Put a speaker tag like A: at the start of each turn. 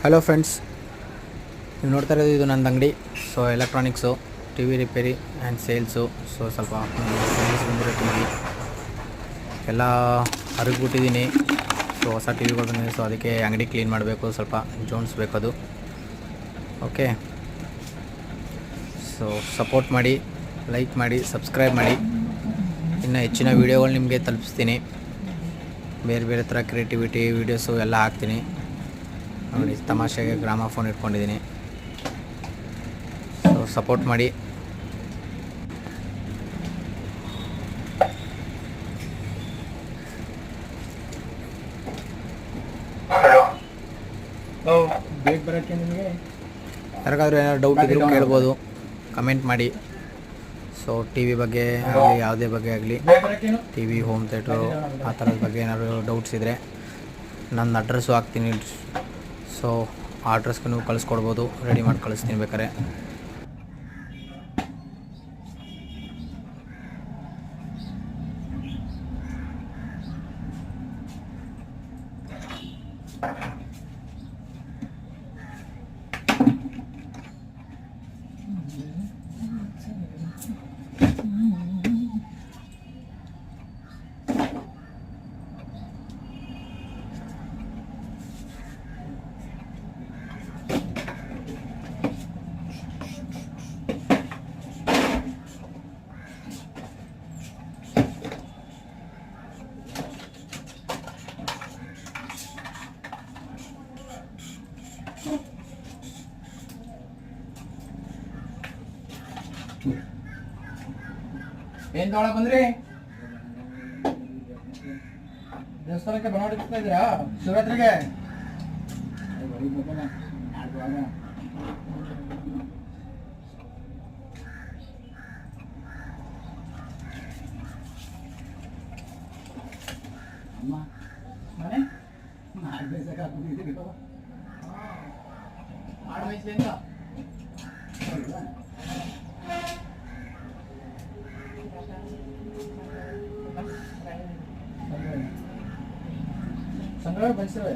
A: Hello friends, ನೀವು ನೋಡ್ತಾ ಇರೋದು ಇದು ನನ್ನ ಅಂಗಡಿ. So electronics, T V repair and sales. So ಸ್ವಲ್ಪ ಸೇಲ್ಸ್ ಬಂದಿರೋ ಟಿ ವಿ ಎಲ್ಲ ಹರಿದ್ಬಿಟ್ಟಿದ್ದೀನಿ. ಸೊ ಹೊಸ ಟಿ ವಿಗಳು ಬಂದಿದೆ. ಸೊ ಅದಕ್ಕೆ ಅಂಗಡಿ ಕ್ಲೀನ್ ಮಾಡಬೇಕು, ಸ್ವಲ್ಪ ಜೋಡಿಸ್ಬೇಕದು. ಓಕೆ, ಸೊ ಸಪೋರ್ಟ್ ಮಾಡಿ, ಲೈಕ್ ಮಾಡಿ, ಸಬ್ಸ್ಕ್ರೈಬ್ ಮಾಡಿ. ಇನ್ನು ಹೆಚ್ಚಿನ ವೀಡಿಯೋಗಳು ನಿಮಗೆ ತಲುಪಿಸ್ತೀನಿ. ಬೇರೆ ಬೇರೆ ಥರ ಕ್ರಿಯೇಟಿವಿಟಿ ವೀಡಿಯೋಸು ಎಲ್ಲ ಹಾಕ್ತೀನಿ ನೋಡಿ. ತಮಾಷೆಗೆ ಗ್ರಾಮಫೋನ್ ಇಟ್ಕೊಂಡಿದ್ದೀನಿ. ಸೊ ಸಪೋರ್ಟ್ ಮಾಡಿ.
B: ಬೇಗ ಬರೋಕ್ಕೆ ನಿಮಗೆ
A: ಯಾರಿಗಾದ್ರೂ ಏನಾದ್ರು ಡೌಟ್ ಇದ್ದರೂ ಕೇಳ್ಬೋದು, ಕಮೆಂಟ್ ಮಾಡಿ. ಸೊ ಟಿ ವಿ ಬಗ್ಗೆ ಆಗಲಿ, ಯಾವುದೇ ಬಗ್ಗೆ ಆಗಲಿ, ಟಿ ವಿ, ಹೋಮ್ ಥಿಯೇಟ್ರು, ಆ ಥರದ ಬಗ್ಗೆ ಏನಾದ್ರು ಡೌಟ್ಸ್ ಇದ್ದರೆ ನನ್ನ ಅಡ್ರೆಸ್ಸು ಹಾಕ್ತೀನಿ. ಸೊ ಆ ಅಡ್ರೆಸ್ಗೆ ನೀವು ಕಳಿಸ್ಕೊಡ್ಬೋದು, ರೆಡಿ ಮಾಡಿ ಕಳಿಸ್ತೀನಿ ಬೇಕಾರೆ.
B: ಏನ್ ತಗೊಳಕ್ ಬಂದ್ರಿ? ದೇವಸ್ಥಾನಕ್ಕೆ ಬನವಾಡಿಸ್ತಾ ಇದ್ದೀರಾ ಶಿವರಾತ್ರಿಗೆ? ಮನೆ ಆಡು ವಯಸ್ಸಿಂದ ಸಂಗ್ರಹ ಬಯಸಿರೋ